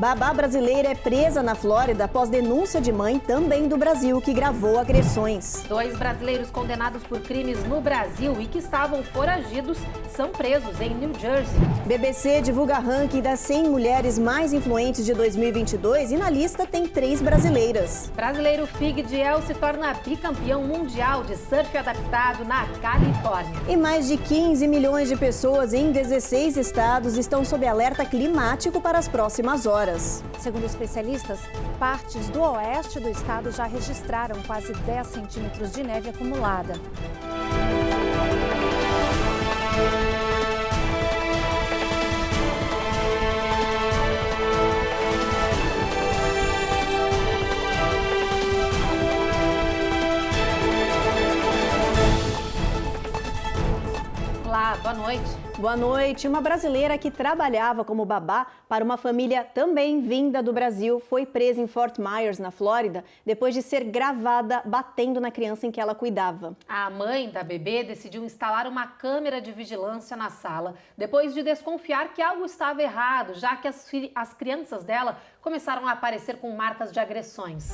Babá brasileira é presa na Flórida após denúncia de mãe também do Brasil que gravou agressões. 2 brasileiros condenados por crimes no Brasil e que estavam foragidos são presos em New Jersey. BBC divulga ranking das 100 mulheres mais influentes de 2022 e na lista tem 3 brasileiras. Brasileiro Fig Diel se torna bicampeão mundial de surf adaptado na Califórnia. E mais de 15 milhões de pessoas em 16 estados estão sob alerta climático para as próximas horas. Segundo especialistas, partes do oeste do estado já registraram quase 10 centímetros de neve acumulada. Olá, boa noite. Boa noite. Uma brasileira que trabalhava como babá para uma família também vinda do Brasil foi presa em Fort Myers, na Flórida, depois de ser gravada batendo na criança em que ela cuidava. A mãe da bebê decidiu instalar uma câmera de vigilância na sala, depois de desconfiar que algo estava errado, já que as crianças dela começaram a aparecer com marcas de agressões.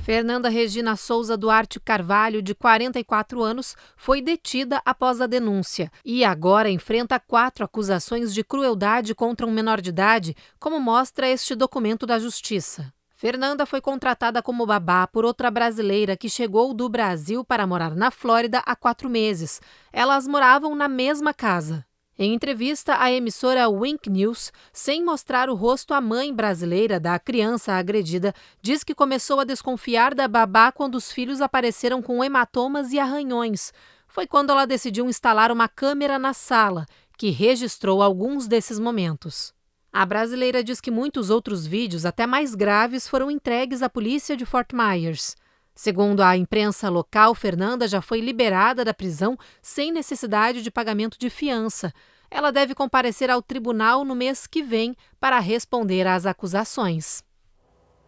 Fernanda Regina Souza Duarte Carvalho, de 44 anos, foi detida após a denúncia e agora enfrenta 4 acusações de crueldade contra um menor de idade, como mostra este documento da Justiça. Fernanda foi contratada como babá por outra brasileira que chegou do Brasil para morar na Flórida há 4 meses. Elas moravam na mesma casa. Em entrevista à emissora Wink News, sem mostrar o rosto, a mãe brasileira da criança agredida diz que começou a desconfiar da babá quando os filhos apareceram com hematomas e arranhões. Foi quando ela decidiu instalar uma câmera na sala, que registrou alguns desses momentos. A brasileira diz que muitos outros vídeos, até mais graves, foram entregues à polícia de Fort Myers. Segundo a imprensa local, Fernanda já foi liberada da prisão sem necessidade de pagamento de fiança. Ela deve comparecer ao tribunal no mês que vem para responder às acusações.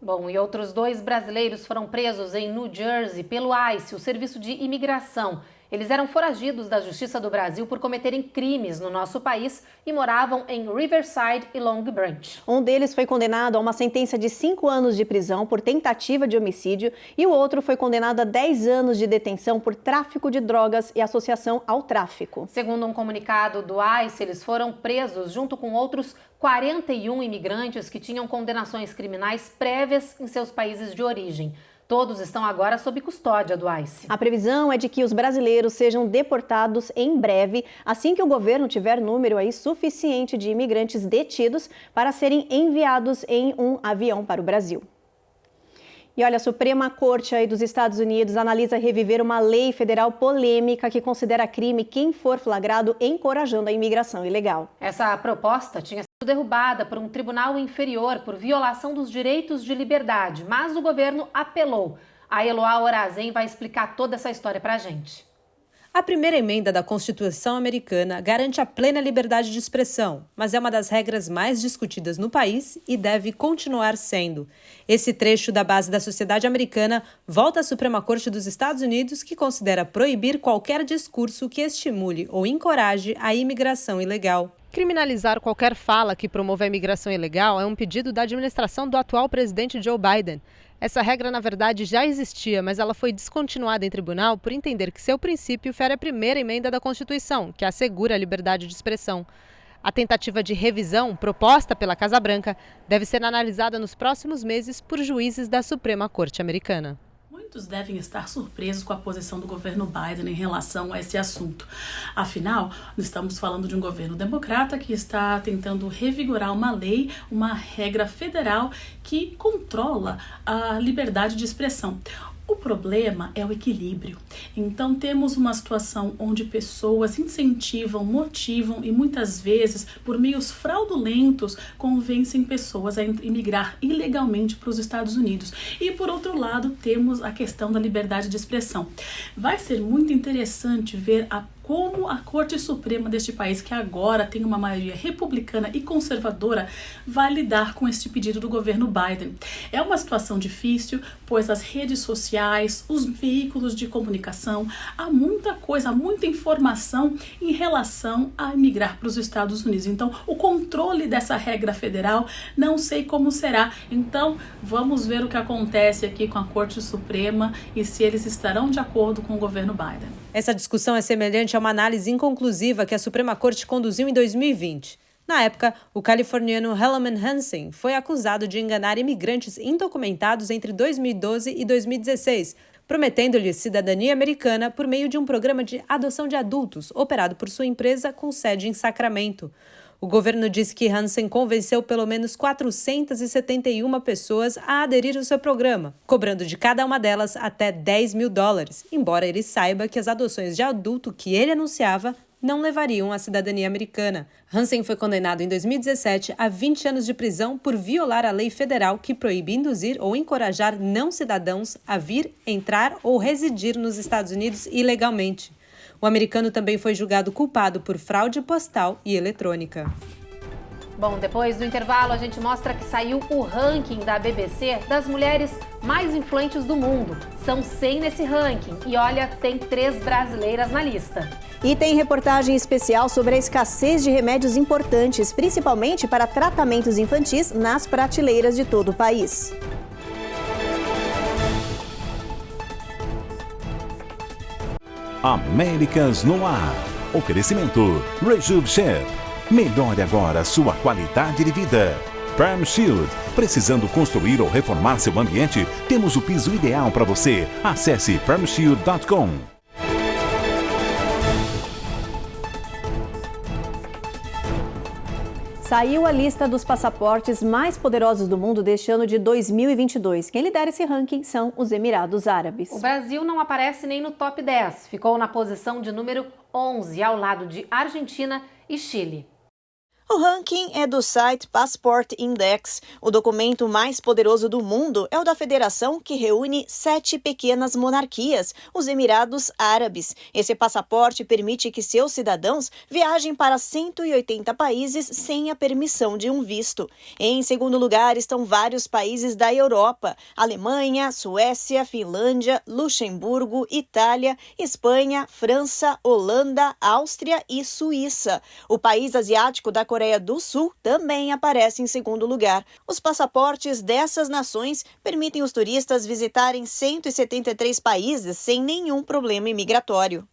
Bom, e outros 2 brasileiros foram presos em New Jersey pelo ICE, o Serviço de Imigração. Eles eram foragidos da Justiça do Brasil por cometerem crimes no nosso país e moravam em Riverside e Long Branch. Um deles foi condenado a uma sentença de 5 anos de prisão por tentativa de homicídio e o outro foi condenado a 10 anos de detenção por tráfico de drogas e associação ao tráfico. Segundo um comunicado do ICE, eles foram presos junto com outros 41 imigrantes que tinham condenações criminais prévias em seus países de origem. Todos estão agora sob custódia do ICE. A previsão é de que os brasileiros sejam deportados em breve, assim que o governo tiver número suficiente de imigrantes detidos para serem enviados em um avião para o Brasil. E olha, a Suprema Corte dos Estados Unidos analisa reviver uma lei federal polêmica que considera crime quem for flagrado encorajando a imigração ilegal. Essa proposta tinha sido derrubada por um tribunal inferior por violação dos direitos de liberdade, mas o governo apelou. A Eloá Horazen vai explicar toda essa história pra gente. A primeira emenda da Constituição americana garante a plena liberdade de expressão, mas é uma das regras mais discutidas no país e deve continuar sendo. Esse trecho da base da sociedade americana volta à Suprema Corte dos Estados Unidos, que considera proibir qualquer discurso que estimule ou encoraje a imigração ilegal. Criminalizar qualquer fala que promova a imigração ilegal é um pedido da administração do atual presidente Joe Biden. Essa regra, na verdade, já existia, mas ela foi descontinuada em tribunal por entender que seu princípio fere a primeira emenda da Constituição, que assegura a liberdade de expressão. A tentativa de revisão, proposta pela Casa Branca, deve ser analisada nos próximos meses por juízes da Suprema Corte americana. Muitos devem estar surpresos com a posição do governo Biden em relação a esse assunto. Afinal, nós estamos falando de um governo democrata que está tentando revigorar uma lei, uma regra federal que controla a liberdade de expressão. O problema é o equilíbrio. Então temos uma situação onde pessoas incentivam, motivam e muitas vezes, por meios fraudulentos, convencem pessoas a imigrar ilegalmente para os Estados Unidos. E por outro lado, temos a questão da liberdade de expressão. Vai ser muito interessante ver a como a Corte Suprema deste país, que agora tem uma maioria republicana e conservadora, vai lidar com este pedido do governo Biden. É uma situação difícil, pois as redes sociais, os veículos de comunicação, há muita coisa, muita informação em relação a migrar para os Estados Unidos. Então, o controle dessa regra federal, não sei como será. Então, vamos ver o que acontece aqui com a Corte Suprema e se eles estarão de acordo com o governo Biden. Essa discussão é semelhante a uma análise inconclusiva que a Suprema Corte conduziu em 2020. Na época, o californiano Helaman Hansen foi acusado de enganar imigrantes indocumentados entre 2012 e 2016, prometendo-lhes cidadania americana por meio de um programa de adoção de adultos operado por sua empresa com sede em Sacramento. O governo disse que Hansen convenceu pelo menos 471 pessoas a aderir ao seu programa, cobrando de cada uma delas até $10 mil, embora ele saiba que as adoções de adulto que ele anunciava não levariam à cidadania americana. Hansen foi condenado em 2017 a 20 anos de prisão por violar a lei federal que proíbe induzir ou encorajar não-cidadãos a vir, entrar ou residir nos Estados Unidos ilegalmente. O americano também foi julgado culpado por fraude postal e eletrônica. Bom, depois do intervalo a gente mostra que saiu o ranking da BBC das mulheres mais influentes do mundo. São 100 nesse ranking e olha, tem 3 brasileiras na lista. E tem reportagem especial sobre a escassez de remédios importantes, principalmente para tratamentos infantis, nas prateleiras de todo o país. Américas no Ar. Oferecimento Rejuve Chef. Melhore agora sua qualidade de vida. Perm Shield. Precisando construir ou reformar seu ambiente? Temos o piso ideal para você. Acesse permshield.com. Saiu a lista dos passaportes mais poderosos do mundo deste ano de 2022. Quem lidera esse ranking são os Emirados Árabes. O Brasil não aparece nem no top 10. Ficou na posição de número 11, ao lado de Argentina e Chile. O ranking é do site Passport Index. O documento mais poderoso do mundo é o da federação que reúne 7 pequenas monarquias, os Emirados Árabes. Esse passaporte permite que seus cidadãos viajem para 180 países sem a permissão de um visto. Em segundo lugar estão vários países da Europa: Alemanha, Suécia, Finlândia, Luxemburgo, Itália, Espanha, França, Holanda, Áustria e Suíça. O país asiático da Coreia do Sul também aparece em segundo lugar. Os passaportes dessas nações permitem os turistas visitarem 173 países sem nenhum problema imigratório.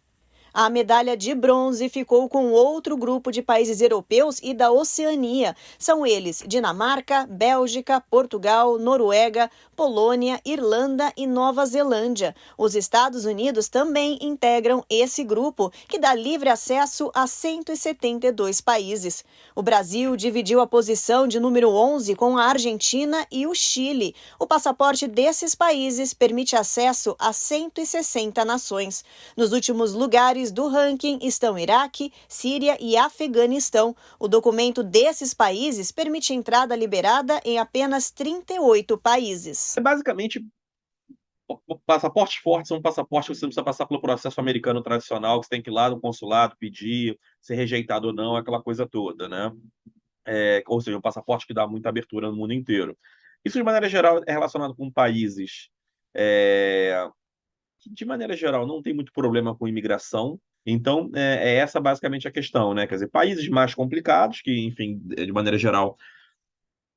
A medalha de bronze ficou com outro grupo de países europeus e da Oceania. São eles Dinamarca, Bélgica, Portugal, Noruega, Polônia, Irlanda e Nova Zelândia. Os Estados Unidos também integram esse grupo, que dá livre acesso a 172 países. O Brasil dividiu a posição de número 11 com a Argentina e o Chile. O passaporte desses países permite acesso a 160 nações. Nos últimos lugares do ranking estão Iraque, Síria e Afeganistão. O documento desses países permite entrada liberada em apenas 38 países. Basicamente, passaportes fortes são passaportes que você não precisa passar pelo processo americano tradicional, que você tem que ir lá no consulado, pedir, ser rejeitado ou não, aquela coisa toda, né? Ou seja, um passaporte que dá muita abertura no mundo inteiro. Isso, de maneira geral, é relacionado com países que, de maneira geral, não tem muito problema com imigração. Então, é essa basicamente a questão, né? Quer dizer, países mais complicados, que, enfim, de maneira geral,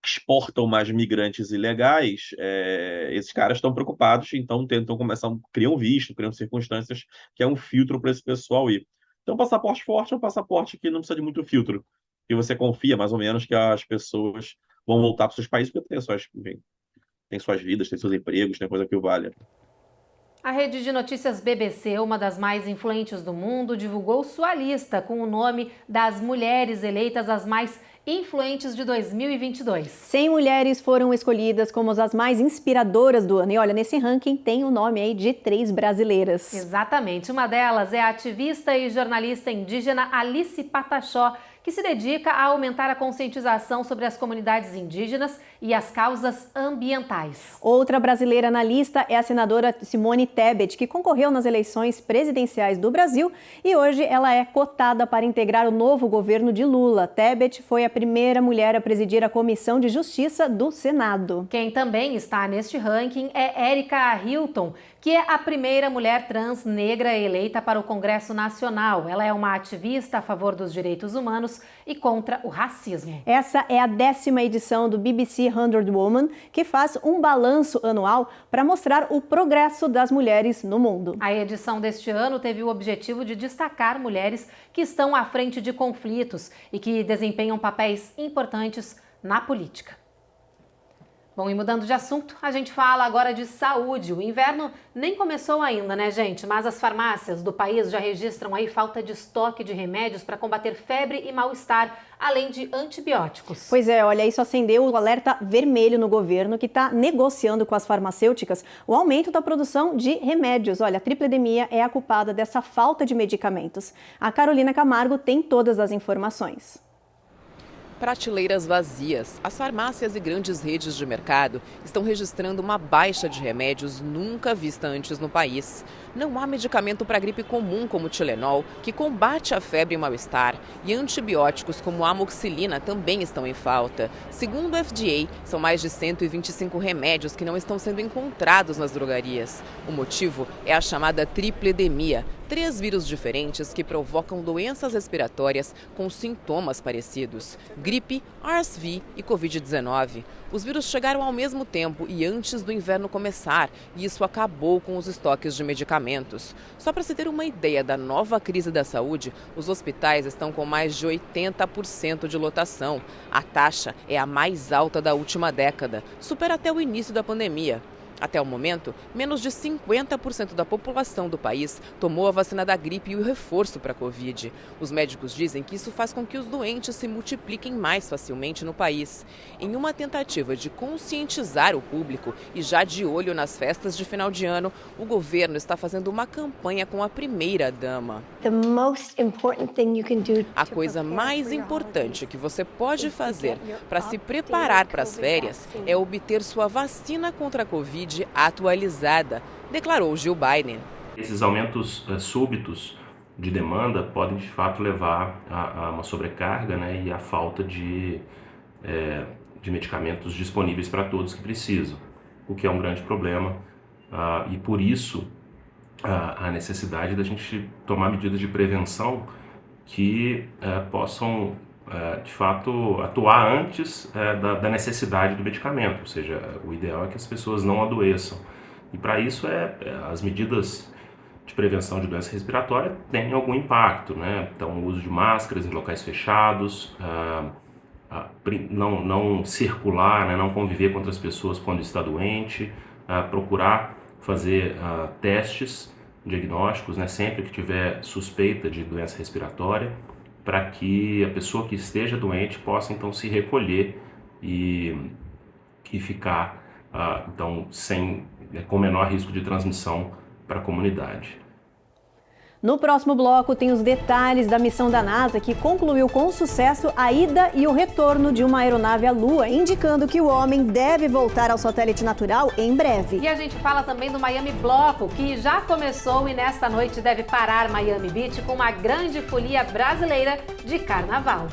exportam mais migrantes ilegais, esses caras estão preocupados, então tentam criam visto, criam circunstâncias que é um filtro para esse pessoal ir. Então, passaporte forte é um passaporte que não precisa de muito filtro, que você confia mais ou menos que as pessoas vão voltar para os seus países, porque tem suas vidas, tem seus empregos, tem coisa que o valha. A rede de notícias BBC, uma das mais influentes do mundo, divulgou sua lista com o nome das mulheres eleitas as mais influentes de 2022. 100 mulheres foram escolhidas como as mais inspiradoras do ano. E olha, nesse ranking tem o nome aí de 3 brasileiras. Exatamente. Uma delas é a ativista e jornalista indígena Alice Pataxó, que que se dedica a aumentar a conscientização sobre as comunidades indígenas e as causas ambientais. Outra brasileira na lista é a senadora Simone Tebet, que concorreu nas eleições presidenciais do Brasil e hoje ela é cotada para integrar o novo governo de Lula. Tebet foi a primeira mulher a presidir a Comissão de Justiça do Senado. Quem também está neste ranking é Erika Hilton, que é a primeira mulher trans negra eleita para o Congresso Nacional. Ela é uma ativista a favor dos direitos humanos e contra o racismo. Essa é a 10ª edição do BBC 100 Woman, que faz um balanço anual para mostrar o progresso das mulheres no mundo. A edição deste ano teve o objetivo de destacar mulheres que estão à frente de conflitos e que desempenham papéis importantes na política. Bom, e mudando de assunto, a gente fala agora de saúde. O inverno nem começou ainda, né, gente? Mas as farmácias do país já registram aí falta de estoque de remédios para combater febre e mal-estar, além de antibióticos. Pois é, olha, isso acendeu o alerta vermelho no governo, que está negociando com as farmacêuticas o aumento da produção de remédios. Olha, a tripledemia é a culpada dessa falta de medicamentos. A Carolina Camargo tem todas as informações. Prateleiras vazias. As farmácias e grandes redes de mercado estão registrando uma baixa de remédios nunca vista antes no país. Não há medicamento para gripe comum como o Tilenol, que combate a febre e mal-estar, e antibióticos como a amoxicilina também estão em falta. Segundo o FDA, são mais de 125 remédios que não estão sendo encontrados nas drogarias. O motivo é a chamada tripledemia, 3 vírus diferentes que provocam doenças respiratórias com sintomas parecidos: gripe, RSV e Covid-19. Os vírus chegaram ao mesmo tempo e antes do inverno começar, e isso acabou com os estoques de medicamentos. Só para se ter uma ideia da nova crise da saúde, os hospitais estão com mais de 80% de lotação. A taxa é a mais alta da última década, supera até o início da pandemia. Até o momento, menos de 50% da população do país tomou a vacina da gripe e o reforço para a Covid. Os médicos dizem que isso faz com que os doentes se multipliquem mais facilmente no país. Em uma tentativa de conscientizar o público e já de olho nas festas de final de ano, o governo está fazendo uma campanha com a primeira-dama. A coisa mais importante que você pode fazer para se preparar para as férias é obter sua vacina contra a Covid atualizada, declarou Joe Biden. Esses aumentos súbitos de demanda podem de fato levar a uma sobrecarga, né, e a falta de medicamentos disponíveis para todos que precisam, o que é um grande problema, e por isso a necessidade da gente tomar medidas de prevenção que possam de fato atuar antes da necessidade do medicamento, ou seja, o ideal é que as pessoas não adoeçam. E para isso as medidas de prevenção de doença respiratória têm algum impacto, né? Então, o uso de máscaras em locais fechados, não circular, né? Não conviver com outras pessoas quando está doente, procurar fazer testes diagnósticos, né? Sempre que tiver suspeita de doença respiratória, para que a pessoa que esteja doente possa então se recolher e ficar então com menor risco de transmissão para a comunidade. No próximo bloco tem os detalhes da missão da NASA que concluiu com sucesso a ida e o retorno de uma aeronave à Lua, indicando que o homem deve voltar ao satélite natural em breve. E a gente fala também do Miami Bloco, que já começou e nesta noite deve parar Miami Beach com uma grande folia brasileira de carnaval.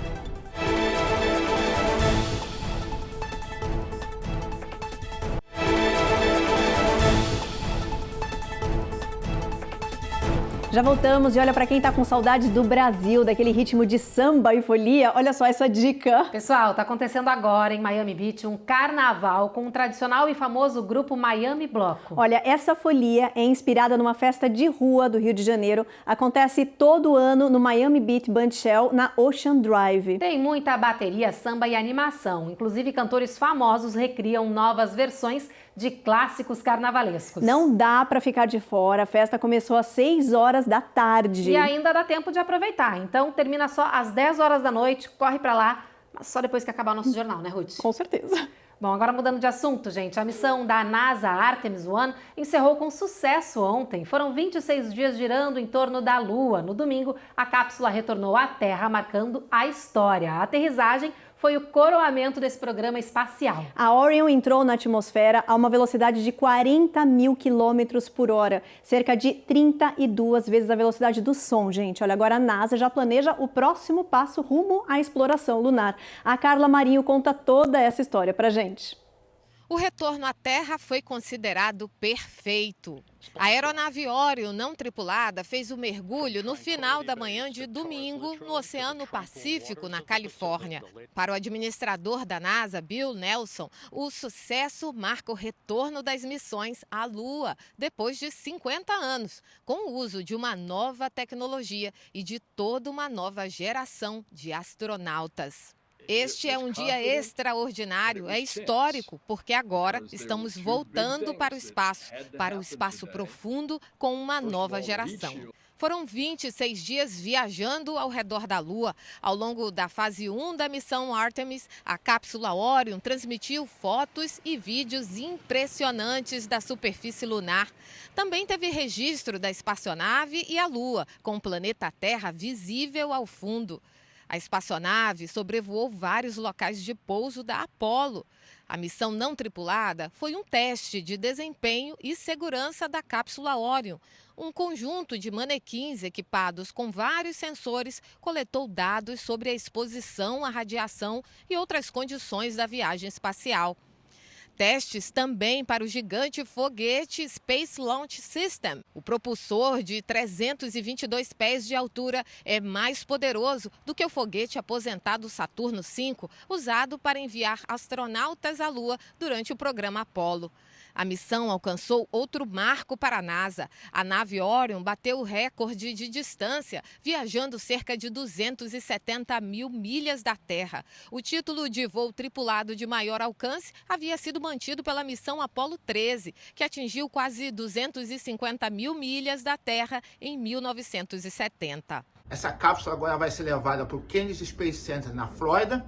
Já voltamos e olha, para quem tá com saudades do Brasil, daquele ritmo de samba e folia, olha só essa dica. Pessoal, tá acontecendo agora em Miami Beach um carnaval com o tradicional e famoso grupo Miami Bloco. Olha, essa folia é inspirada numa festa de rua do Rio de Janeiro. Acontece todo ano no Miami Beach Bandshell, na Ocean Drive. Tem muita bateria, samba e animação. Inclusive, cantores famosos recriam novas versões de clássicos carnavalescos. Não dá para ficar de fora, a festa começou às 6 horas da tarde. E ainda dá tempo de aproveitar, então termina só às 10 horas da noite, corre para lá, mas só depois que acabar o nosso jornal, né, Ruth? Com certeza. Bom, agora mudando de assunto, gente. A missão da NASA Artemis 1 encerrou com sucesso ontem. Foram 26 dias girando em torno da Lua. No domingo, a cápsula retornou à Terra, marcando a história. A aterrissagem foi o coroamento desse programa espacial. A Orion entrou na atmosfera a uma velocidade de 40 mil quilômetros por hora, cerca de 32 vezes a velocidade do som, gente. Olha, agora a NASA já planeja o próximo passo rumo à exploração lunar. A Carla Marinho conta toda essa história pra gente. O retorno à Terra foi considerado perfeito. A aeronave Orion não tripulada fez o mergulho no final da manhã de domingo no Oceano Pacífico, na Califórnia. Para o administrador da NASA, Bill Nelson, o sucesso marca o retorno das missões à Lua depois de 50 anos, com o uso de uma nova tecnologia e de toda uma nova geração de astronautas. Este é um dia extraordinário, é histórico, porque agora estamos voltando para o espaço profundo com uma nova geração. Foram 26 dias viajando ao redor da Lua. Ao longo da fase 1 da missão Artemis, a cápsula Orion transmitiu fotos e vídeos impressionantes da superfície lunar. Também teve registro da espaçonave e a Lua, com o planeta Terra visível ao fundo. A espaçonave sobrevoou vários locais de pouso da Apollo. A missão não tripulada foi um teste de desempenho e segurança da cápsula Orion. Um conjunto de manequins equipados com vários sensores coletou dados sobre a exposição à radiação e outras condições da viagem espacial. Testes também para o gigante foguete Space Launch System. O propulsor de 322 pés de altura é mais poderoso do que o foguete aposentado Saturno V, usado para enviar astronautas à Lua durante o programa Apollo. A missão alcançou outro marco para a NASA. A nave Orion bateu o recorde de distância, viajando cerca de 270 mil milhas da Terra. O título de voo tripulado de maior alcance havia sido mantido pela missão Apollo 13, que atingiu quase 250 mil milhas da Terra em 1970. Essa cápsula agora vai ser levada para o Kennedy Space Center na Flórida,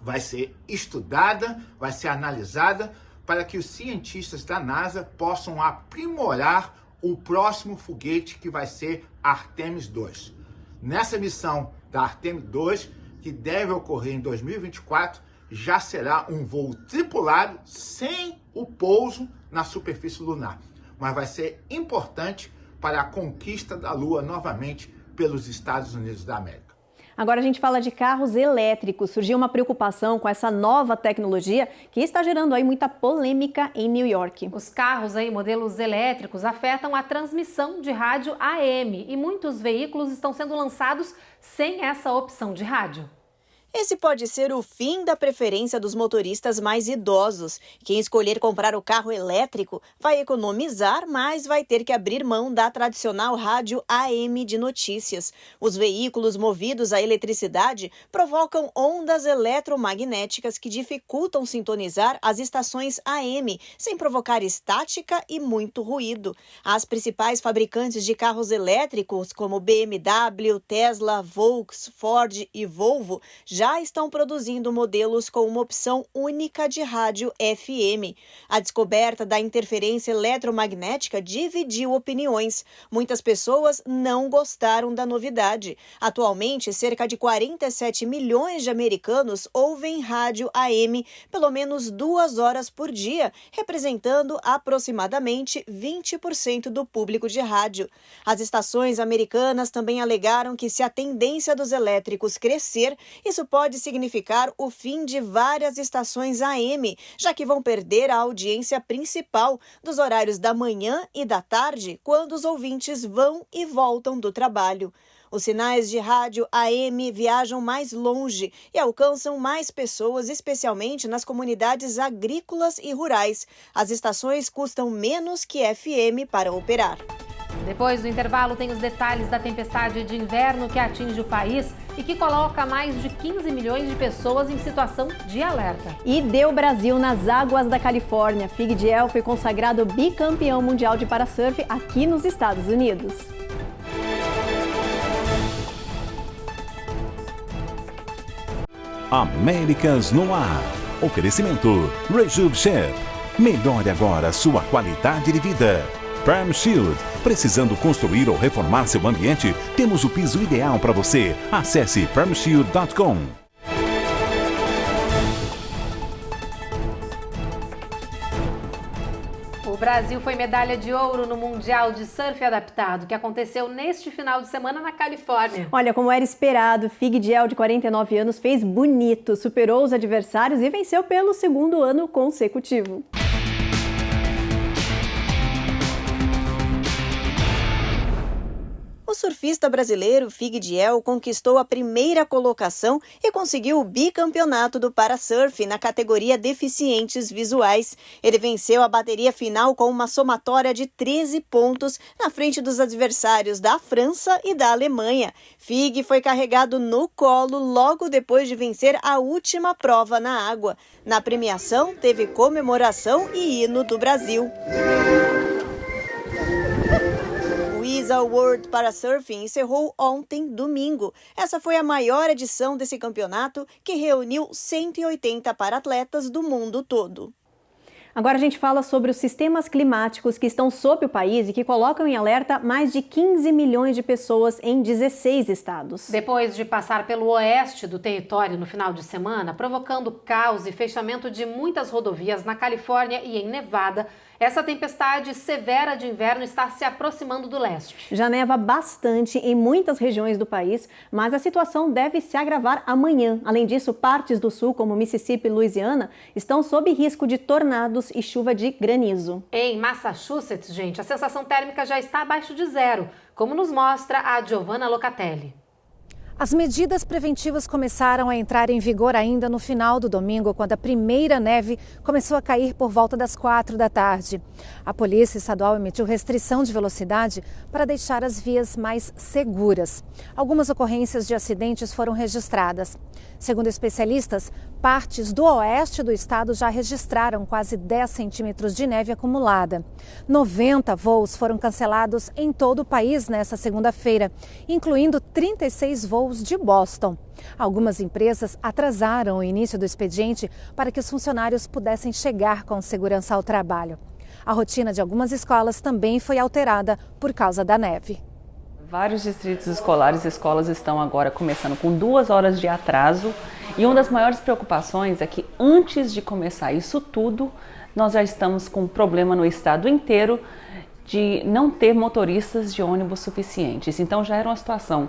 vai ser estudada, vai ser analisada, para que os cientistas da NASA possam aprimorar o próximo foguete que vai ser Artemis 2. Nessa missão da Artemis 2, que deve ocorrer em 2024, já será um voo tripulado sem o pouso na superfície lunar. Mas vai ser importante para a conquista da Lua novamente pelos Estados Unidos da América. Agora a gente fala de carros elétricos. Surgiu uma preocupação com essa nova tecnologia que está gerando aí muita polêmica em New York. Os carros aí, modelos elétricos, afetam a transmissão de rádio AM e muitos veículos estão sendo lançados sem essa opção de rádio. Esse pode ser o fim da preferência dos motoristas mais idosos. Quem escolher comprar o carro elétrico vai economizar, mas vai ter que abrir mão da tradicional rádio AM de notícias. Os veículos movidos à eletricidade provocam ondas eletromagnéticas que dificultam sintonizar as estações AM, sem provocar estática e muito ruído. As principais fabricantes de carros elétricos, como BMW, Tesla, Volkswagen, Ford e Volvo, já estão produzindo modelos com uma opção única de rádio FM. A descoberta da interferência eletromagnética dividiu opiniões. Muitas pessoas não gostaram da novidade. Atualmente, cerca de 47 milhões de americanos ouvem rádio AM pelo menos 2 horas por dia, representando aproximadamente 20% do público de rádio. As estações americanas também alegaram que, se a tendência dos elétricos crescer, isso pode significar o fim de várias estações AM, já que vão perder a audiência principal dos horários da manhã e da tarde, quando os ouvintes vão e voltam do trabalho. Os sinais de rádio AM viajam mais longe e alcançam mais pessoas, especialmente nas comunidades agrícolas e rurais. As estações custam menos que FM para operar. Depois do intervalo, tem os detalhes da tempestade de inverno que atinge o país e que coloca mais de 15 milhões de pessoas em situação de alerta. E deu Brasil nas águas da Califórnia. Fig Diel foi consagrado bicampeão mundial de parasurf aqui nos Estados Unidos. Américas no ar. Oferecimento Rejube Chef. Melhore agora sua qualidade de vida. Perm Shield. Precisando construir ou reformar seu ambiente? Temos o piso ideal para você. Acesse permshield.com. O Brasil foi medalha de ouro no Mundial de Surf Adaptado, que aconteceu neste final de semana na Califórnia. Olha, como era esperado, Fig Diel, de 49 anos, fez bonito, superou os adversários e venceu pelo segundo ano consecutivo. O surfista brasileiro Fig Diel conquistou a primeira colocação e conseguiu o bicampeonato do Parasurf na categoria Deficientes Visuais. Ele venceu a bateria final com uma somatória de 13 pontos na frente dos adversários da França e da Alemanha. Fig foi carregado no colo logo depois de vencer a última prova na água. Na premiação, teve comemoração e hino do Brasil. O ISA World Parasurfing encerrou ontem, domingo. Essa foi a maior edição desse campeonato, que reuniu 180 para-atletas do mundo todo. Agora a gente fala sobre os sistemas climáticos que estão sob o país e que colocam em alerta mais de 15 milhões de pessoas em 16 estados. Depois de passar pelo oeste do território no final de semana, provocando caos e fechamento de muitas rodovias na Califórnia e em Nevada, essa tempestade severa de inverno está se aproximando do leste. Já neva bastante em muitas regiões do país, mas a situação deve se agravar amanhã. Além disso, partes do sul, como Mississippi e Louisiana, estão sob risco de tornados e chuva de granizo. Em Massachusetts, gente, a sensação térmica já está abaixo de zero, como nos mostra a Giovanna Locatelli. As medidas preventivas começaram a entrar em vigor ainda no final do domingo, quando a primeira neve começou a cair por volta das 4 da tarde. A Polícia Estadual emitiu restrição de velocidade para deixar as vias mais seguras. Algumas ocorrências de acidentes foram registradas. Segundo especialistas, partes do oeste do estado já registraram quase 10 centímetros de neve acumulada. 90 voos foram cancelados em todo o país nesta segunda-feira, incluindo 36 voos de Boston. Algumas empresas atrasaram o início do expediente para que os funcionários pudessem chegar com segurança ao trabalho. A rotina de algumas escolas também foi alterada por causa da neve. Vários distritos escolares e escolas estão agora começando com 2 horas de atraso e uma das maiores preocupações é que antes de começar isso tudo, nós já estamos com um problema no estado inteiro de não ter motoristas de ônibus suficientes. Então já era uma situação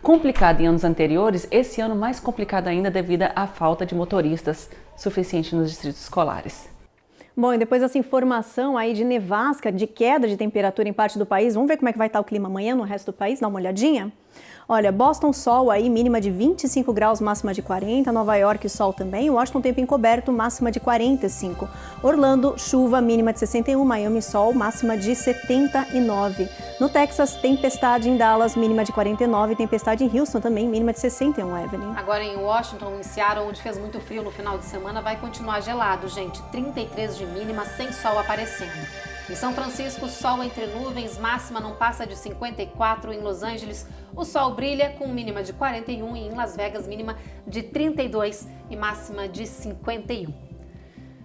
complicada em anos anteriores, esse ano mais complicado ainda devido à falta de motoristas suficientes nos distritos escolares. Bom, e depois dessa informação aí de nevasca, de queda de temperatura em parte do país, vamos ver como é que vai estar o clima amanhã no resto do país, dá uma olhadinha? Olha, Boston, sol aí, mínima de 25 graus, máxima de 40. Nova York, sol também. Washington, tempo encoberto, máxima de 45. Orlando, chuva, mínima de 61. Miami, sol, máxima de 79. No Texas, tempestade em Dallas, mínima de 49. Tempestade em Houston também, mínima de 61, Evelyn. Agora em Washington, em Seattle, onde fez muito frio no final de semana, vai continuar gelado, gente. 33 de mínima, sem sol aparecendo. Em São Francisco, sol entre nuvens, máxima não passa de 54. Em Los Angeles, o sol brilha com mínima de 41 e em Las Vegas, mínima de 32 e máxima de 51.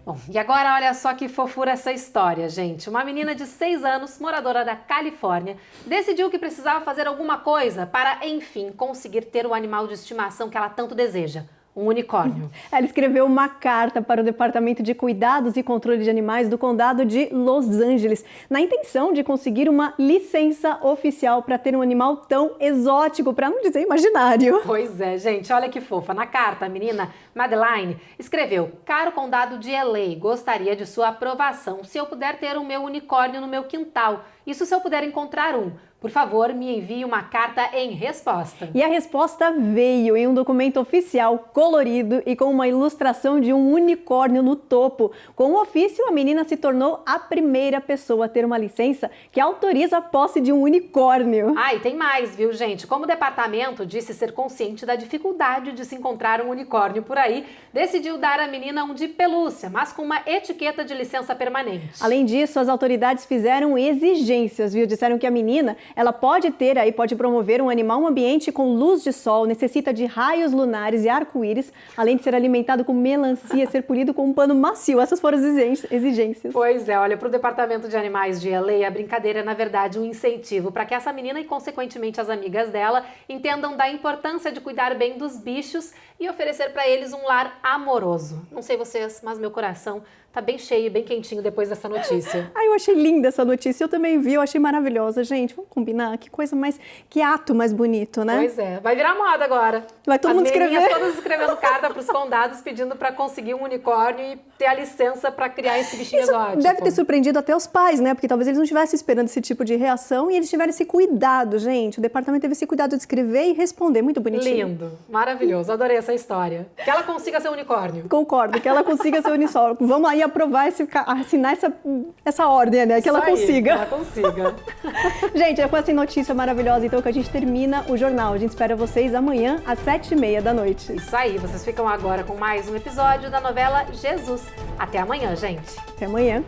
Bom, e agora olha só que fofura essa história, gente. Uma menina de 6 anos, moradora da Califórnia, decidiu que precisava fazer alguma coisa para, enfim, conseguir ter o animal de estimação que ela tanto deseja. Um unicórnio. Ela escreveu uma carta para o Departamento de Cuidados e Controle de Animais do Condado de Los Angeles, na intenção de conseguir uma licença oficial para ter um animal tão exótico, para não dizer imaginário. Pois é, gente, olha que fofa. Na carta, a menina Madeline escreveu: Caro Condado de LA, gostaria de sua aprovação se eu puder ter o meu unicórnio no meu quintal. Isso se eu puder encontrar um. Por favor, me envie uma carta em resposta. E a resposta veio em um documento oficial, colorido e com uma ilustração de um unicórnio no topo. Com o ofício, a menina se tornou a primeira pessoa a ter uma licença que autoriza a posse de um unicórnio. Ah, e tem mais, viu, gente? Como o departamento disse ser consciente da dificuldade de se encontrar um unicórnio por aí, decidiu dar à menina um de pelúcia, mas com uma etiqueta de licença permanente. Além disso, as autoridades fizeram exigências, viu? Disseram que a menina Ela pode promover um animal, um ambiente com luz de sol, necessita de raios lunares e arco-íris, além de ser alimentado com melancia, ser polido com um pano macio. Essas foram as exigências. Pois é, olha, para o Departamento de Animais de LA, a brincadeira é, na verdade, um incentivo para que essa menina e, consequentemente, as amigas dela entendam da importância de cuidar bem dos bichos e oferecer para eles um lar amoroso. Não sei vocês, mas meu coração tá bem cheio, bem quentinho depois dessa notícia. Eu achei linda essa notícia, eu também vi, eu achei maravilhosa. Gente, vamos combinar? Que ato mais bonito, né? Pois é, vai virar moda agora. Vai todo mundo escrever. As menininhas todas escrevendo carta para os condados pedindo para conseguir um unicórnio e ter a licença para criar esse bichinho exótico. Deve ter surpreendido até os pais, né? Porque talvez eles não estivessem esperando esse tipo de reação e eles tiveram esse cuidado, gente. O departamento teve esse cuidado de escrever e responder, muito bonitinho. Lindo, maravilhoso, adorei essa história. Que ela consiga ser unicórnio. Concordo, que ela consiga ser unicórnio. Vamos aí aprovar, assinar essa ordem, né? Que ela consiga. Ela consiga. Gente, é com essa notícia maravilhosa, então, que a gente termina o jornal. A gente espera vocês amanhã, às 7h30 da noite. Isso aí, vocês ficam agora com mais um episódio da novela Jesus. Até amanhã, gente. Até amanhã.